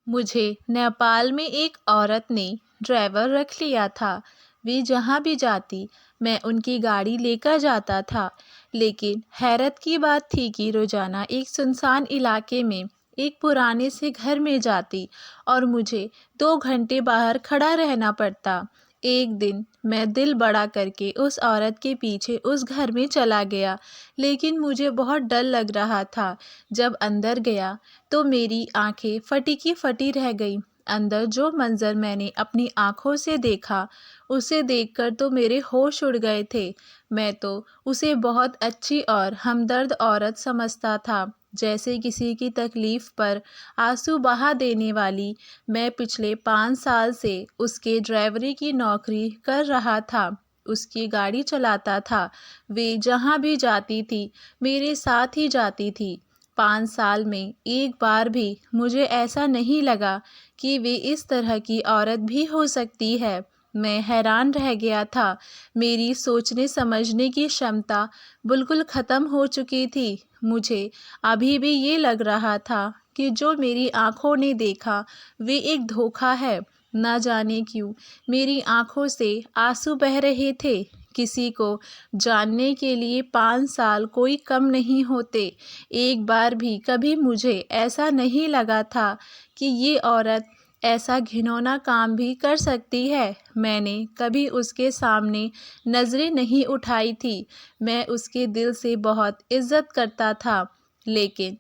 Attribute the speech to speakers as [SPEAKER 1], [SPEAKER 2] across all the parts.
[SPEAKER 1] मुझे नेपाल में एक औरत ने ड्राइवर रख लिया था। वे जहाँ भी जाती मैं उनकी गाड़ी लेकर जाता था। लेकिन हैरत की बात थी कि रोज़ाना एक सुनसान इलाके में एक पुराने से घर में जाती और मुझे 2 घंटे बाहर खड़ा रहना पड़ता। एक दिन मैं दिल बड़ा करके उस औरत के पीछे उस घर में चला गया, लेकिन मुझे बहुत डर लग रहा था। जब अंदर गया तो मेरी आंखें फटी की फटी रह गईं। अंदर जो मंज़र मैंने अपनी आँखों से देखा, उसे देखकर तो मेरे होश उड़ गए थे। मैं तो उसे बहुत अच्छी और हमदर्द औरत समझता था, जैसे किसी की तकलीफ़ पर आँसू बहा देने वाली। मैं पिछले 5 साल से उसके ड्राइवरी की नौकरी कर रहा था, उसकी गाड़ी चलाता था। वे जहाँ भी जाती थी, मेरे साथ ही जाती थी। 5 साल में एक बार भी मुझे ऐसा नहीं लगा कि वे इस तरह की औरत भी हो सकती है। मैं हैरान रह गया था। मेरी सोचने समझने की क्षमता बिल्कुल ख़त्म हो चुकी थी। मुझे अभी भी ये लग रहा था कि जो मेरी आँखों ने देखा वे एक धोखा है। ना जाने क्यों मेरी आँखों से आँसू बह रहे थे। किसी को जानने के लिए 5 साल कोई कम नहीं होते। एक बार भी कभी मुझे ऐसा नहीं लगा था कि ये औरत ऐसा घिनौना काम भी कर सकती है। मैंने कभी उसके सामने नज़रें नहीं उठाई थी। मैं उसके दिल से बहुत इज़्ज़त करता था, लेकिन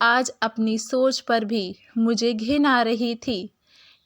[SPEAKER 1] आज अपनी सोच पर भी मुझे घिन आ रही थी।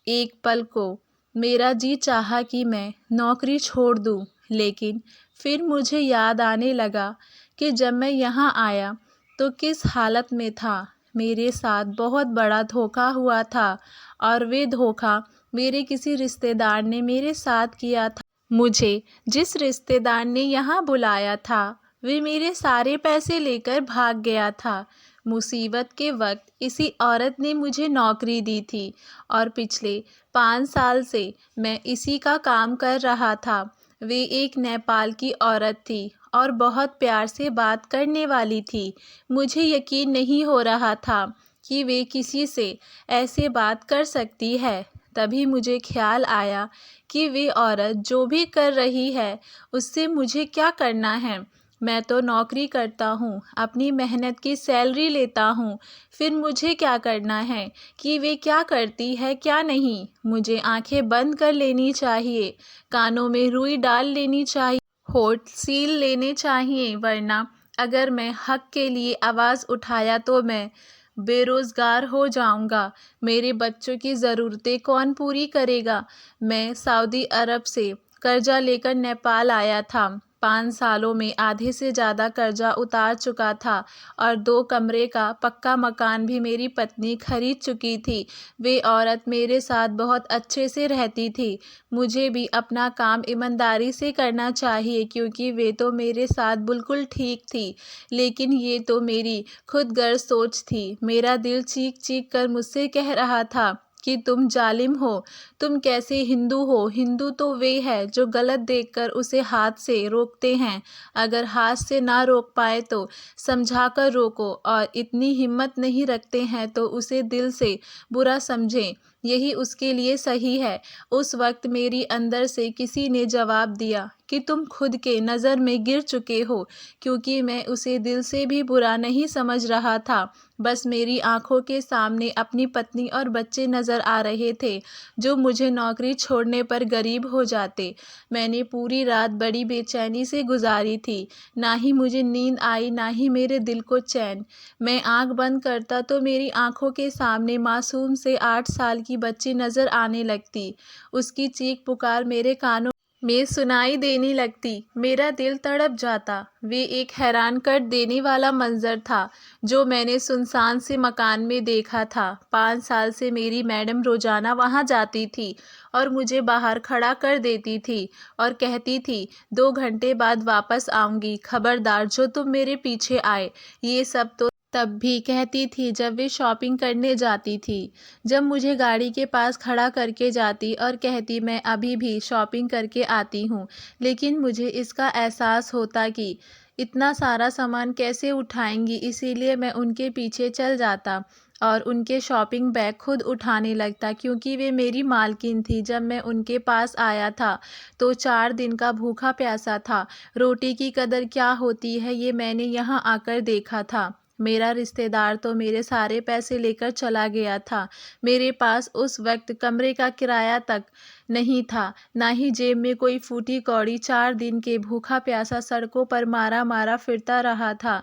[SPEAKER 1] एक पल को मेरा जी चाहा कि मैं नौकरी छोड़ दूं, लेकिन फिर मुझे याद आने लगा कि जब मैं यहाँ आया तो किस हालत में था। मेरे साथ बहुत बड़ा धोखा हुआ था और वे धोखा मेरे किसी रिश्तेदार ने मेरे साथ किया था। मुझे जिस रिश्तेदार ने यहाँ बुलाया था, वे मेरे सारे पैसे लेकर भाग गया था। मुसीबत के वक्त इसी औरत ने मुझे नौकरी दी थी और पिछले 5 साल से मैं इसी का काम कर रहा था। वे एक नेपाल की औरत थी और बहुत प्यार से बात करने वाली थी। मुझे यकीन नहीं हो रहा था कि वे किसी से ऐसे बात कर सकती है। तभी मुझे ख्याल आया कि वे औरत जो भी कर रही है, उससे मुझे क्या करना है। मैं तो नौकरी करता हूँ, अपनी मेहनत की सैलरी लेता हूँ, फिर मुझे क्या करना है कि वे क्या करती है क्या नहीं। मुझे आंखें बंद कर लेनी चाहिए, कानों में रुई डाल लेनी चाहिए, होठ सील लेने चाहिए, वरना अगर मैं हक के लिए आवाज़ उठाया तो मैं बेरोज़गार हो जाऊंगा। मेरे बच्चों की ज़रूरतें कौन पूरी करेगा। मैं सऊदी अरब से कर्जा लेकर नेपाल आया था। 5 सालों में आधे से ज़्यादा कर्जा उतार चुका था और 2 कमरे का पक्का मकान भी मेरी पत्नी खरीद चुकी थी। वे औरत मेरे साथ बहुत अच्छे से रहती थी। मुझे भी अपना काम ईमानदारी से करना चाहिए, क्योंकि वे तो मेरे साथ बिल्कुल ठीक थी। लेकिन ये तो मेरी खुदगर्ज़ सोच थी। मेरा दिल चीख-चीख कर मुझसे कह रहा था कि तुम जालिम हो, तुम कैसे हिंदू हो। हिंदू तो वे है जो गलत देखकर उसे हाथ से रोकते हैं। अगर हाथ से ना रोक पाए तो समझा कर रोको, और इतनी हिम्मत नहीं रखते हैं तो उसे दिल से बुरा समझें, यही उसके लिए सही है। उस वक्त मेरी अंदर से किसी ने जवाब दिया कि तुम खुद के नज़र में गिर चुके हो, क्योंकि मैं उसे दिल से भी बुरा नहीं समझ रहा था। बस मेरी आंखों के सामने अपनी पत्नी और बच्चे नज़र आ रहे थे, जो मुझे नौकरी छोड़ने पर गरीब हो जाते। मैंने पूरी रात बड़ी बेचैनी से गुजारी थी। ना ही मुझे नींद आई, ना ही मेरे दिल को चैन। मैं आंख बंद करता तो मेरी आंखों के सामने मासूम से 8 साल की बच्ची नज़र आने लगती। उसकी चीख पुकार मेरे कानों में सुनाई देने लगती। मेरा दिल तड़प जाता। वे एक हैरान कर देने वाला मंजर था जो मैंने सुनसान से मकान में देखा था। 5 साल से मेरी मैडम रोजाना वहां जाती थी और मुझे बाहर खड़ा कर देती थी और कहती थी, 2 घंटे बाद वापस आऊंगी, खबरदार जो तुम मेरे पीछे आए। ये सब तो तब भी कहती थी जब वे शॉपिंग करने जाती थी, जब मुझे गाड़ी के पास खड़ा करके जाती और कहती मैं अभी भी शॉपिंग करके आती हूँ। लेकिन मुझे इसका एहसास होता कि इतना सारा सामान कैसे उठाएंगी, इसीलिए मैं उनके पीछे चल जाता। और उनके शॉपिंग बैग खुद उठाने लगता, क्योंकि वे मेरी मालकिन थी। जब मैं उनके पास आया था तो 4 दिन का भूखा प्यासा था। रोटी की कदर क्या होती है ये मैंने यहाँ आकर देखा था। मेरा रिश्तेदार तो मेरे सारे पैसे लेकर चला गया था। मेरे पास उस वक्त कमरे का किराया तक नहीं था, ना ही जेब में कोई फूटी कौड़ी। 4 दिन के भूखा प्यासा सड़कों पर मारा मारा फिरता रहा था।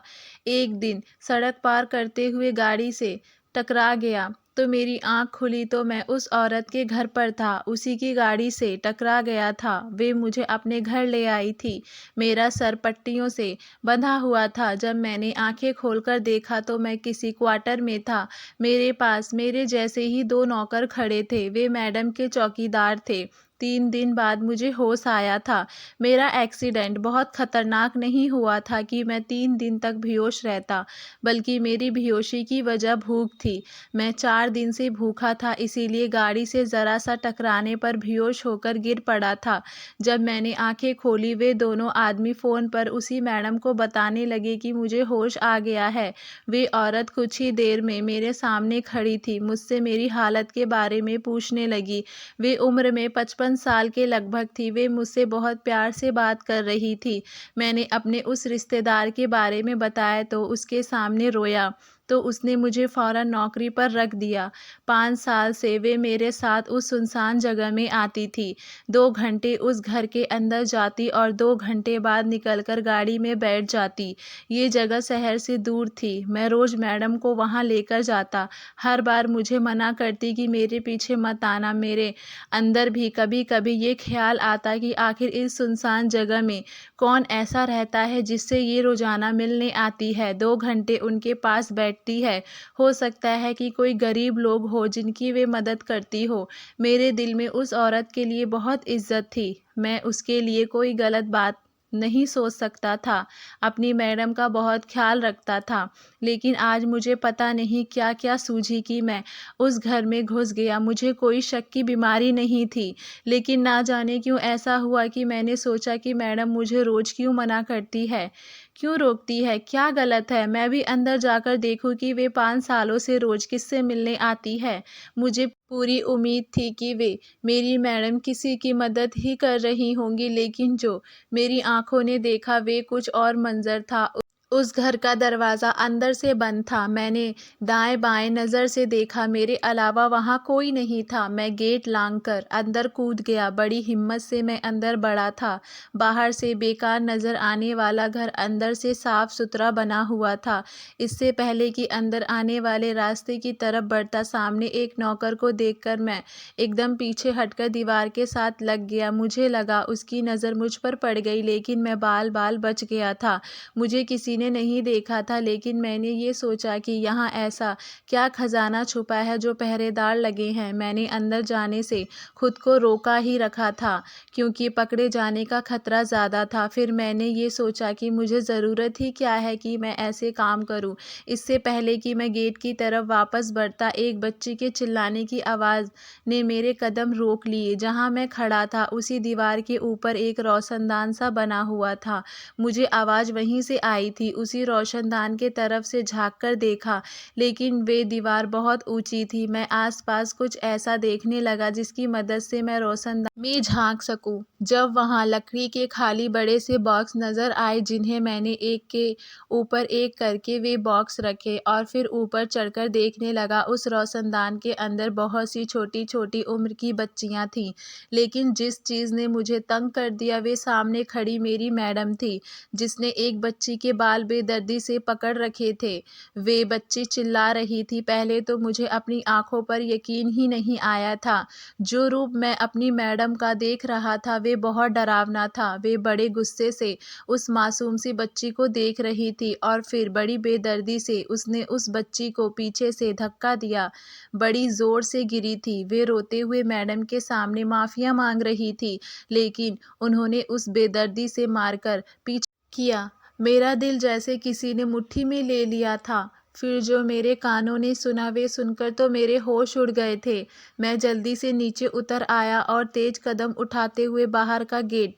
[SPEAKER 1] एक दिन सड़क पार करते हुए गाड़ी से टकरा गया तो मेरी आंख खुली तो मैं उस औरत के घर पर था। उसी की गाड़ी से टकरा गया था। वे मुझे अपने घर ले आई थी। मेरा सर पट्टियों से बंधा हुआ था। जब मैंने आंखें खोलकर देखा तो मैं किसी क्वार्टर में था। मेरे पास मेरे जैसे ही 2 नौकर खड़े थे। वे मैडम के चौकीदार थे। 3 दिन बाद मुझे होश आया था। मेरा एक्सीडेंट बहुत खतरनाक नहीं हुआ था कि मैं 3 दिन तक बेहोश रहता, बल्कि मेरी बेहोशी की वजह भूख थी। मैं 4 दिन से भूखा था, इसीलिए गाड़ी से ज़रा सा टकराने पर बेहोश होकर गिर पड़ा था। जब मैंने आंखें खोली वे दोनों आदमी फ़ोन पर उसी मैडम को बताने लगे कि मुझे होश आ गया है। वे औरत कुछ ही देर में मेरे सामने खड़ी थी। मुझसे मेरी हालत के बारे में पूछने लगी। वे उम्र में 55 साल के लगभग थी। वे मुझसे बहुत प्यार से बात कर रही थी। मैंने अपने उस रिश्तेदार के बारे में बताया तो उसके सामने रोया, तो उसने मुझे फ़ौरन नौकरी पर रख दिया। 5 साल से वे मेरे साथ उस सुनसान जगह में आती थी। 2 घंटे उस घर के अंदर जाती और 2 घंटे बाद निकलकर गाड़ी में बैठ जाती। ये जगह शहर से दूर थी। मैं रोज़ मैडम को वहाँ लेकर जाता। हर बार मुझे मना करती कि मेरे पीछे मत आना। मेरे अंदर भी कभी-कभी ये ख़्याल आता कि आखिर इस सुनसान जगह में कौन ऐसा रहता है जिससे ये रोज़ाना मिलने आती है, 2 घंटे उनके पास बैठती है। हो सकता है कि कोई गरीब लोग हो जिनकी वे मदद करती हो। मेरे दिल में उस औरत के लिए बहुत इज़्ज़त थी। मैं उसके लिए कोई गलत बात नहीं सोच सकता था। अपनी मैडम का बहुत ख़्याल रखता था। लेकिन आज मुझे पता नहीं क्या-क्या सूझी कि मैं उस घर में घुस गया। मुझे कोई शक की बीमारी नहीं थी, लेकिन ना जाने क्यों ऐसा हुआ कि मैंने सोचा कि मैडम मुझे रोज़ क्यों मना करती है, क्यों रोकती है, क्या गलत है? मैं भी अंदर जाकर देखूं कि वे 5 सालों से रोज़ किससे मिलने आती है। मुझे पूरी उम्मीद थी कि वे मेरी मैडम किसी की मदद ही कर रही होंगी, लेकिन जो मेरी आँखों ने देखा वे कुछ और मंज़र था। उस घर का दरवाज़ा अंदर से बंद था। मैंने दाएँ-बाएँ नज़र से देखा, मेरे अलावा वहाँ कोई नहीं था। मैं गेट लाँघकर अंदर कूद गया। बड़ी हिम्मत से मैं अंदर बढ़ा था। बाहर से बेकार नज़र आने वाला घर अंदर से साफ़-सुथरा बना हुआ था। इससे पहले कि अंदर आने वाले रास्ते की तरफ बढ़ता, सामने एक नौकर को देखकर मैं एकदम पीछे हटकर दीवार के साथ लग गया। मुझे लगा उसकी नज़र मुझ पर पड़ गई, लेकिन मैं बाल-बाल बच गया था। मुझे किसी ने नहीं देखा था, लेकिन मैंने ये सोचा कि यहाँ ऐसा क्या खजाना छुपा है जो पहरेदार लगे हैं। मैंने अंदर जाने से खुद को रोका ही रखा था, क्योंकि पकड़े जाने का खतरा ज़्यादा था। फिर मैंने ये सोचा कि मुझे ज़रूरत ही क्या है कि मैं ऐसे काम करूं। इससे पहले कि मैं गेट की तरफ वापस बढ़ता, एक बच्ची के चिल्लाने की आवाज़ ने मेरे कदम रोक लिए। जहाँ मैं खड़ा था उसी दीवार के ऊपर एक रोशनदान सा बना हुआ था। मुझे आवाज़ वहीं से आई थी। उसी रोशनदान के तरफ से झाँक कर देखा, लेकिन वे दीवार बहुत ऊँची थी। मैं आस-पास कुछ ऐसा देखने लगा जिसकी मदद से मैं रोशनदान में झाँक सकूँ। जब वहाँ लकड़ी के खाली बड़े से बॉक्स नज़र आए, जिन्हें मैंने एक के ऊपर एक करके वे बॉक्स रखे और फिर ऊपर चढ़कर देखने लगा। उस रोशनदान के अंदर बहुत सी छोटी-छोटी उम्र की बच्चियाँ थीं, लेकिन जिस चीज़ ने मुझे तंग कर दिया वे सामने खड़ी मेरी मैडम थी, जिसने एक बच्ची के बाल बेदर्दी से पकड़ रखे थे। वे बच्ची चिल्ला रही थी। पहले तो मुझे अपनी आँखों पर यकीन ही नहीं आया था। जो रूप मैं अपनी मैडम का देख रहा था वे बहुत डरावना था। वे बड़े गुस्से से उस मासूम सी बच्ची को देख रही थी और फिर बड़ी बेदर्दी से उसने उस बच्ची को पीछे से धक्का दिया। बड़ी ज़ोर से गिरी थी। वे रोते हुए मैडम के सामने माफ़िया माँग रही थी, लेकिन उन्होंने उस बेदर्दी से मारकर पीछे किया। मेरा दिल जैसे किसी ने मुट्ठी में ले लिया था। फिर जो मेरे कानों ने सुना वे सुनकर तो मेरे होश उड़ गए थे। मैं जल्दी से नीचे उतर आया और तेज कदम उठाते हुए बाहर का गेट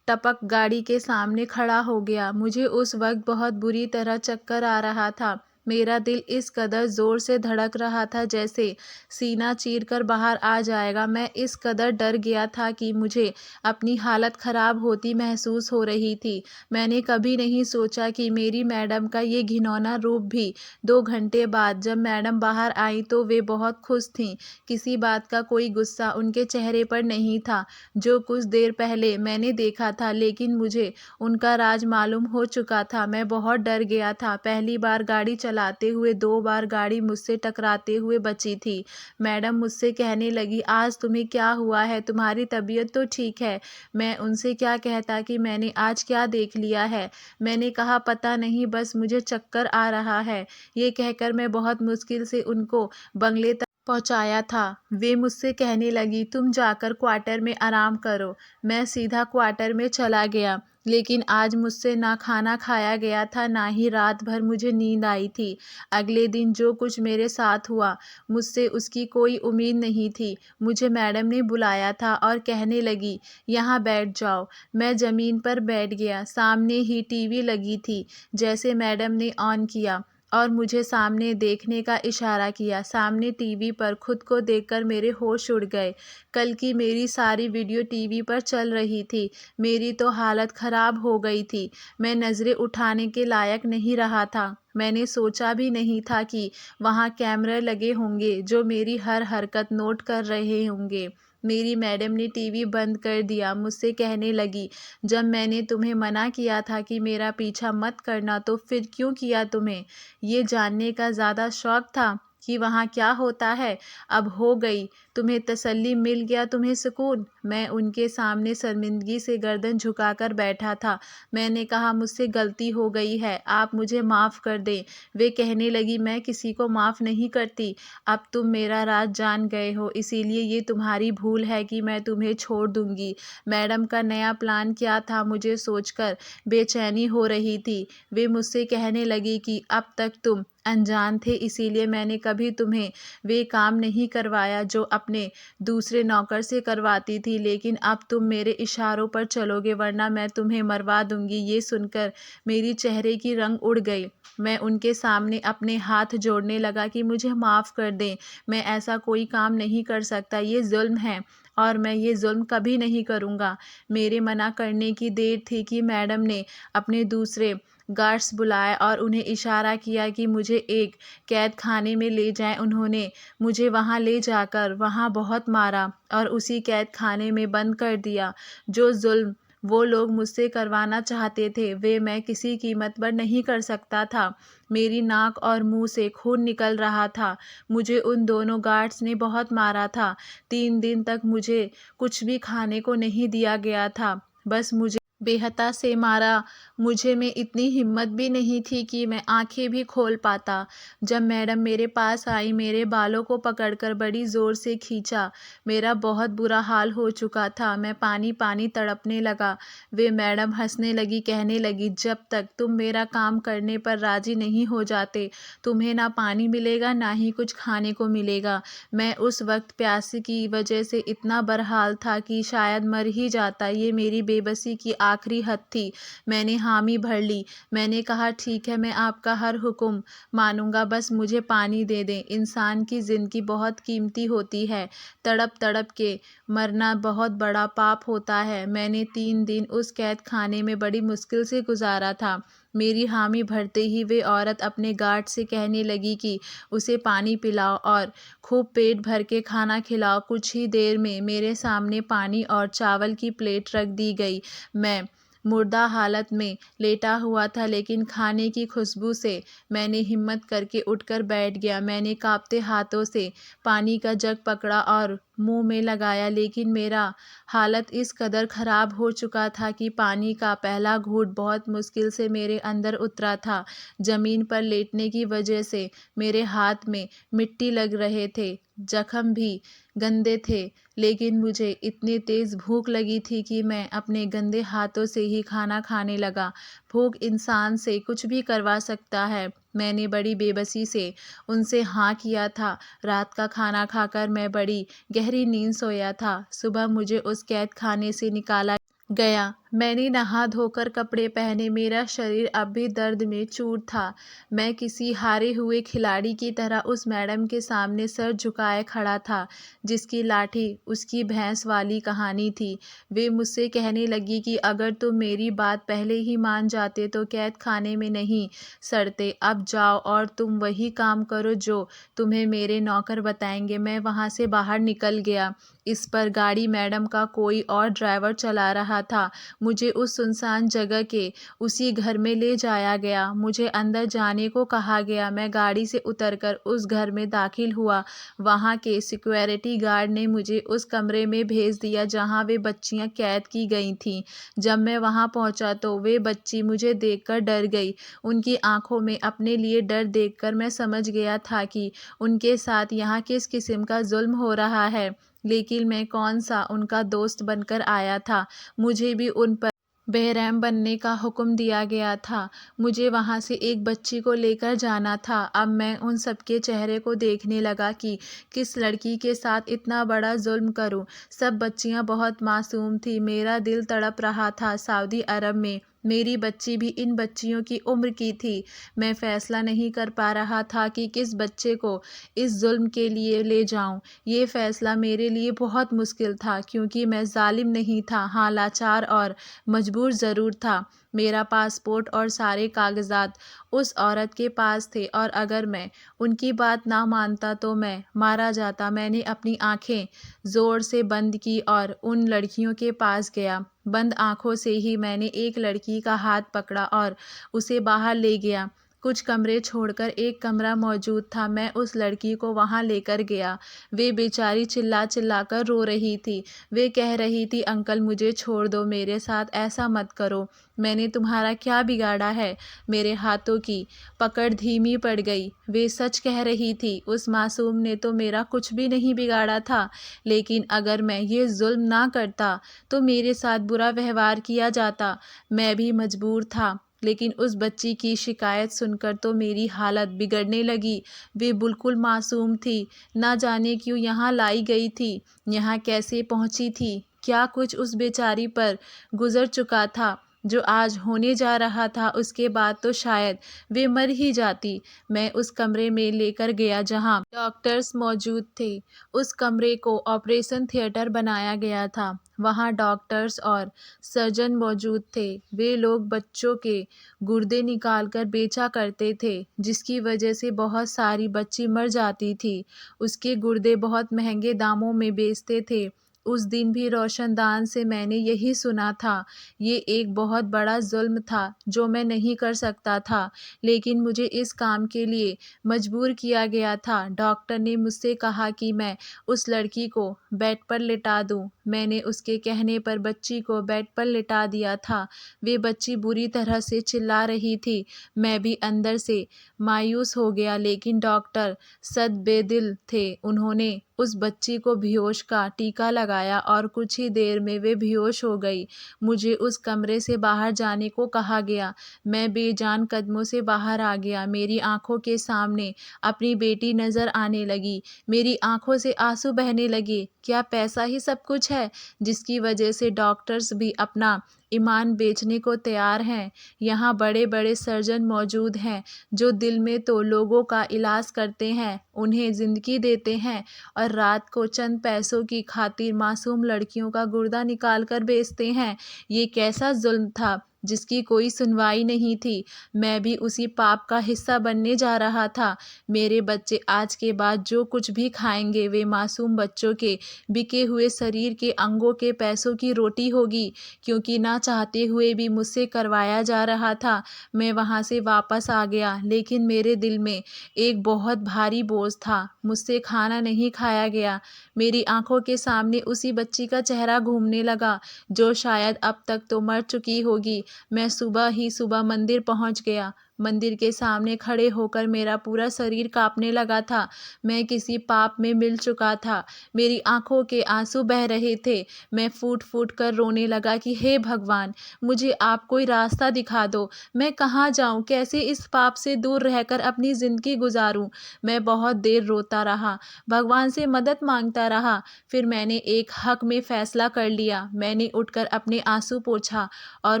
[SPEAKER 1] टपक गाड़ी के सामने खड़ा हो गया। मुझे उस वक्त बहुत बुरी तरह चक्कर आ रहा था। मेरा दिल इस कदर ज़ोर से धड़क रहा था जैसे सीना चीरकर बाहर आ जाएगा। मैं इस कदर डर गया था कि मुझे अपनी हालत ख़राब होती महसूस हो रही थी। मैंने कभी नहीं सोचा कि मेरी मैडम का ये घिनौना रूप भी 2 घंटे बाद जब मैडम बाहर आई तो वे बहुत खुश थीं। किसी बात का कोई गुस्सा उनके चेहरे पर नहीं था, जो कुछ देर पहले मैंने देखा था, लेकिन मुझे उनका राज मालूम हो चुका था। मैं बहुत डर गया था। पहली बार गाड़ी चलाते हुए 2 बार गाड़ी मुझसे टकराते हुए बची थी। मैडम मुझसे कहने लगी, आज तुम्हें क्या हुआ है? तुम्हारी तबीयत तो ठीक है। मैं उनसे क्या कहता कि मैंने आज क्या देख लिया है। मैंने कहा, पता नहीं, बस मुझे चक्कर आ रहा है। ये कहकर मैं बहुत मुश्किल से उनको बंगले तक पहुंचाया था। वे मुझसे कहने लगी, तुम जाकर क्वार्टर में आराम करो। मैं सीधा क्वार्टर में चला गया। लेकिन आज मुझसे ना खाना खाया गया था, ना ही रात भर मुझे नींद आई थी। अगले दिन जो कुछ मेरे साथ हुआ, मुझसे उसकी कोई उम्मीद नहीं थी। मुझे मैडम ने बुलाया था और कहने लगी, यहाँ बैठ जाओ। मैं ज़मीन पर बैठ गया। सामने ही टीवी लगी थी। जैसे मैडम ने ऑन किया और मुझे सामने देखने का इशारा किया, सामने टीवी पर खुद को देखकर मेरे होश उड़ गए। कल की मेरी सारी वीडियो टीवी पर चल रही थी। मेरी तो हालत ख़राब हो गई थी। मैं नज़रें उठाने के लायक नहीं रहा था। मैंने सोचा भी नहीं था कि वहाँ कैमरे लगे होंगे जो मेरी हर हरकत नोट कर रहे होंगे। मेरी मैडम ने टीवी बंद कर दिया। मुझसे कहने लगी, जब मैंने तुम्हें मना किया था कि मेरा पीछा मत करना, तो फिर क्यों किया? तुम्हें ये जानने का ज़्यादा शौक था कि वहाँ क्या होता है? अब हो गई, तुम्हें तसल्ली, मिल गया तुम्हें सुकून। मैं उनके सामने शर्मिंदगी से गर्दन झुकाकर बैठा था। मैंने कहा, मुझसे गलती हो गई है, आप मुझे माफ़ कर दें। वे कहने लगी, मैं किसी को माफ़ नहीं करती। अब तुम मेरा राज जान गए हो, इसीलिए ये तुम्हारी भूल है कि मैं तुम्हें छोड़ दूंगी। मैडम का नया प्लान क्या था, मुझे सोचकर बेचैनी हो रही थी। वे मुझसे कहने लगी कि अब तक तुम अनजान थे, इसीलिए मैंने कभी तुम्हें वे काम नहीं करवाया जो अपने दूसरे नौकर से करवाती थी, लेकिन अब तुम मेरे इशारों पर चलोगे, वरना मैं तुम्हें मरवा दूंगी। ये सुनकर मेरी चेहरे की रंग उड़ गई। मैं उनके सामने अपने हाथ जोड़ने लगा कि मुझे माफ़ कर दें, मैं ऐसा कोई काम नहीं कर सकता। ये जुल्म है और मैं ये जुल्म कभी नहीं करूँगा। मेरे मना करने की देर थी कि मैडम ने अपने दूसरे गार्ड्स बुलाए और उन्हें इशारा किया कि मुझे एक कैद खाने में ले जाएं। उन्होंने मुझे वहां ले जाकर वहां बहुत मारा और उसी कैद खाने में बंद कर दिया। जो जुल्म वो लोग मुझसे करवाना चाहते थे, वे मैं किसी कीमत पर नहीं कर सकता था। मेरी नाक और मुंह से खून निकल रहा था। मुझे उन दोनों गार्ड्स ने बहुत मारा था। 3 दिन तक मुझे कुछ भी खाने को नहीं दिया गया था। बस मुझे बेहता से मारा। मुझे में इतनी हिम्मत भी नहीं थी कि मैं आंखें भी खोल पाता। जब मैडम मेरे पास आई, मेरे बालों को पकड़कर बड़ी ज़ोर से खींचा। मेरा बहुत बुरा हाल हो चुका था। मैं पानी पानी तड़पने लगा। वे मैडम हंसने लगी, कहने लगी, जब तक तुम मेरा काम करने पर राज़ी नहीं हो जाते, तुम्हें ना पानी मिलेगा ना ही कुछ खाने को मिलेगा। मैं उस वक्त प्यास की वजह से इतना बरहाल था कि शायद मर ही जाता। ये मेरी बेबसी की आखिरी हद थी। मैंने हामी भर ली। मैंने कहा, ठीक है, मैं आपका हर हुक्म मानूंगा, बस मुझे पानी दे दें। इंसान की ज़िंदगी बहुत कीमती होती है। तड़प तड़प के मरना बहुत बड़ा पाप होता है। मैंने 3 दिन उस कैद खाने में बड़ी मुश्किल से गुजारा था। मेरी हामी भरते ही वे औरत अपने गार्ड से कहने लगी कि उसे पानी पिलाओ और खूब पेट भर के खाना खिलाओ। कुछ ही देर में मेरे सामने पानी और चावल की प्लेट रख दी गई। मैं मुर्दा हालत में लेटा हुआ था, लेकिन खाने की खुशबू से मैंने हिम्मत करके उठकर बैठ गया। मैंने कांपते हाथों से पानी का जग पकड़ा और मुंह में लगाया, लेकिन मेरा हालत इस कदर ख़राब हो चुका था कि पानी का पहला घूंट बहुत मुश्किल से मेरे अंदर उतरा था। ज़मीन पर लेटने की वजह से मेरे हाथ में मिट्टी लग रहे थे। जख्म भी गंदे थे, लेकिन मुझे इतनी तेज़ भूख लगी थी कि मैं अपने गंदे हाथों से ही खाना खाने लगा। भूख इंसान से कुछ भी करवा सकता है। मैंने बड़ी बेबसी से उनसे हाँ किया था। रात का खाना खाकर मैं बड़ी गहरी नींद सोया था। सुबह मुझे उस कैद खाने से निकाला गया। मैंने नहा धोकर कपड़े पहने। मेरा शरीर अब भी दर्द में चूर था। मैं किसी हारे हुए खिलाड़ी की तरह उस मैडम के सामने सर झुकाए खड़ा था, जिसकी लाठी उसकी भैंस वाली कहानी थी। वे मुझसे कहने लगी कि अगर तुम मेरी बात पहले ही मान जाते तो कैद खाने में नहीं सड़ते। अब जाओ और तुम वही काम करो जो तुम्हें मेरे नौकर बताएंगे। मैं वहाँ से बाहर निकल गया। इस पर गाड़ी मैडम का कोई और ड्राइवर चला रहा था। मुझे उस सुनसान जगह के उसी घर में ले जाया गया। मुझे अंदर जाने को कहा गया। मैं गाड़ी से उतरकर उस घर में दाखिल हुआ। वहाँ के सिक्योरिटी गार्ड ने मुझे उस कमरे में भेज दिया जहाँ वे बच्चियाँ कैद की गई थीं। जब मैं वहाँ पहुँचा तो वे बच्ची मुझे देखकर डर गई। उनकी आंखों में अपने लिए डर देखकर मैं समझ गया था कि उनके साथ यहाँ किस किस्म का जुल्म हो रहा है। लेकिन मैं कौन सा उनका दोस्त बनकर आया था। मुझे भी उन पर बेरहम बनने का हुक्म दिया गया था। मुझे वहाँ से एक बच्ची को लेकर जाना था। अब मैं उन सबके चेहरे को देखने लगा कि किस लड़की के साथ इतना बड़ा जुल्म करूं। सब बच्चियां बहुत मासूम थी। मेरा दिल तड़प रहा था। सऊदी अरब में मेरी बच्ची भी इन बच्चियों की उम्र की थी। मैं फैसला नहीं कर पा रहा था कि किस बच्चे को इस जुल्म के लिए ले जाऊं। ये फैसला मेरे लिए बहुत मुश्किल था, क्योंकि मैं जालिम नहीं था, हाँ लाचार और मजबूर ज़रूर था। मेरा पासपोर्ट और सारे कागजात उस औरत के पास थे और अगर मैं उनकी बात ना मानता तो मैं मारा जाता। मैंने अपनी आंखें ज़ोर से बंद की और उन लड़कियों के पास गया। बंद आंखों से ही मैंने एक लड़की का हाथ पकड़ा और उसे बाहर ले गया। कुछ कमरे छोड़कर एक कमरा मौजूद था। मैं उस लड़की को वहां लेकर गया। वे बेचारी चिल्ला चिल्ला कर रो रही थी। वे कह रही थी, अंकल मुझे छोड़ दो, मेरे साथ ऐसा मत करो। मैंने तुम्हारा क्या बिगाड़ा है। मेरे हाथों की पकड़ धीमी पड़ गई। वे सच कह रही थी। उस मासूम ने तो मेरा कुछ भी नहीं बिगाड़ा था। लेकिन अगर मैं ये जुल्म ना करता तो मेरे साथ बुरा व्यवहार किया जाता। मैं भी मजबूर था। लेकिन उस बच्ची की शिकायत सुनकर तो मेरी हालत बिगड़ने लगी। वे बिल्कुल मासूम थी। ना जाने क्यों यहाँ लाई गई थी, यहाँ कैसे पहुँची थी, क्या कुछ उस बेचारी पर गुजर चुका था जो आज होने जा रहा था। उसके बाद तो शायद वे मर ही जाती। मैं उस कमरे में लेकर गया जहाँ डॉक्टर्स मौजूद थे। उस कमरे को ऑपरेशन थिएटर बनाया गया था। वहाँ डॉक्टर्स और सर्जन मौजूद थे। वे लोग बच्चों के गुर्दे निकाल कर बेचा करते थे, जिसकी वजह से बहुत सारी बच्ची मर जाती थी। उसके गुर्दे बहुत महंगे दामों में बेचते थे। उस दिन भी रोशनदान से मैंने यही सुना था। ये एक बहुत बड़ा जुल्म था जो मैं नहीं कर सकता था, लेकिन मुझे इस काम के लिए मजबूर किया गया था। डॉक्टर ने मुझसे कहा कि मैं उस लड़की को बेड पर लिटा दूं। मैंने उसके कहने पर बच्ची को बेड पर लिटा दिया था। वे बच्ची बुरी तरह से चिल्ला रही थी। मैं भी अंदर से मायूस हो गया, लेकिन डॉक्टर सद्बेदिल थे। उन्होंने उस बच्ची को बेहोश का टीका लगाया और कुछ ही देर में वे बेहोश हो गई। मुझे उस कमरे से बाहर जाने को कहा गया। मैं बेजान कदमों से बाहर आ गया। मेरी आंखों के सामने अपनी बेटी नज़र आने लगी। मेरी आंखों से आंसू बहने लगे। क्या पैसा ही सब कुछ है, जिसकी वजह से डॉक्टर्स भी अपना ईमान बेचने को तैयार हैं? यहाँ बड़े बड़े सर्जन मौजूद हैं जो दिल में तो लोगों का इलाज करते हैं, उन्हें ज़िंदगी देते हैं और रात को चंद पैसों की खातिर मासूम लड़कियों का गुर्दा निकाल कर बेचते हैं। ये कैसा जुल्म था जिसकी कोई सुनवाई नहीं थी। मैं भी उसी पाप का हिस्सा बनने जा रहा था। मेरे बच्चे आज के बाद जो कुछ भी खाएंगे वे मासूम बच्चों के बिके हुए शरीर के अंगों के पैसों की रोटी होगी, क्योंकि ना चाहते हुए भी मुझसे करवाया जा रहा था। मैं वहाँ से वापस आ गया, लेकिन मेरे दिल में एक बहुत भारी बोझ था। मुझसे खाना नहीं खाया गया। मेरी आंखों के सामने उसी बच्ची का चेहरा घूमने लगा जो शायद अब तक तो मर चुकी होगी। मैं सुबह ही सुबह मंदिर पहुंच गया। मंदिर के सामने खड़े होकर मेरा पूरा शरीर कांपने लगा था। मैं किसी पाप में मिल चुका था। मेरी आंखों के आंसू बह रहे थे। मैं फूट फूट कर रोने लगा कि हे भगवान, मुझे आप कोई रास्ता दिखा दो। मैं कहाँ जाऊँ? कैसे इस पाप से दूर रहकर अपनी ज़िंदगी गुजारूँ? मैं बहुत देर रोता रहा, भगवान से मदद मांगता रहा। फिर मैंने एक हक में फ़ैसला कर लिया। मैंने उठकर अपने आंसू पोंछा और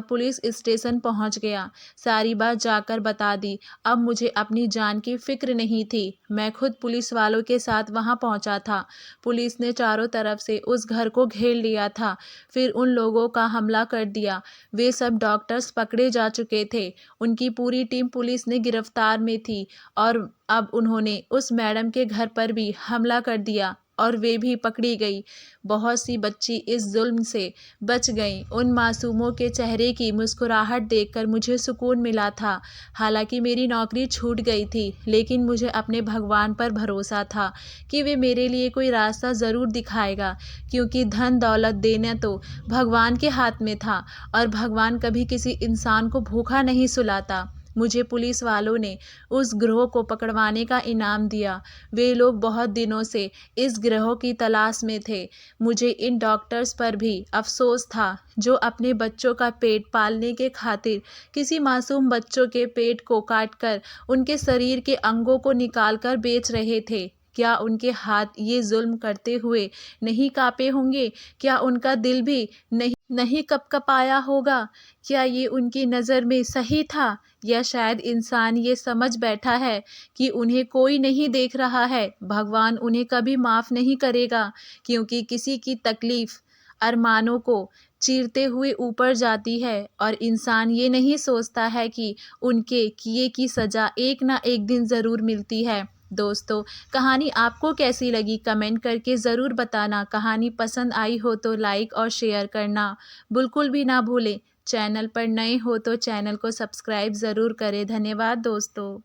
[SPEAKER 1] पुलिस स्टेशन पहुंच गया। सारी बात जाकर बता दी। अब मुझे अपनी जान की फ़िक्र नहीं थी। मैं खुद पुलिस वालों के साथ वहां पहुंचा था। पुलिस ने चारों तरफ से उस घर को घेर लिया था। फिर उन लोगों का हमला कर दिया। वे सब डॉक्टर्स पकड़े जा चुके थे। उनकी पूरी टीम पुलिस ने गिरफ्तार में थी और अब उन्होंने उस मैडम के घर पर भी हमला कर दिया और वे भी पकड़ी गई। बहुत सी बच्ची इस जुल्म से बच गईं। उन मासूमों के चेहरे की मुस्कुराहट देखकर मुझे सुकून मिला था। हालांकि मेरी नौकरी छूट गई थी, लेकिन मुझे अपने भगवान पर भरोसा था कि वे मेरे लिए कोई रास्ता ज़रूर दिखाएगा, क्योंकि धन दौलत देना तो भगवान के हाथ में था और भगवान कभी किसी इंसान को भूखा नहीं सुलाता। मुझे पुलिस वालों ने उस गिरोह को पकड़वाने का इनाम दिया। वे लोग बहुत दिनों से इस गिरोह की तलाश में थे। मुझे इन डॉक्टर्स पर भी अफसोस था जो अपने बच्चों का पेट पालने के खातिर किसी मासूम बच्चों के पेट को काटकर उनके शरीर के अंगों को निकालकर बेच रहे थे। क्या उनके हाथ ये जुल्म करते हुए नहीं कांपे होंगे? क्या उनका दिल भी नहीं कँपकँपाया होगा? क्या ये उनकी नज़र में सही था? या शायद इंसान ये समझ बैठा है कि उन्हें कोई नहीं देख रहा है, भगवान उन्हें कभी माफ़ नहीं करेगा, क्योंकि किसी की तकलीफ़ अरमानों को चीरते हुए ऊपर जाती है और इंसान ये नहीं सोचता है कि उनके किए की सज़ा एक ना एक दिन ज़रूर मिलती है। दोस्तों, कहानी आपको कैसी लगी कमेंट करके ज़रूर बताना। कहानी पसंद आई हो तो लाइक और शेयर करना बिल्कुल भी ना भूलें। चैनल पर नए हो तो चैनल को सब्सक्राइब ज़रूर करें। धन्यवाद दोस्तों।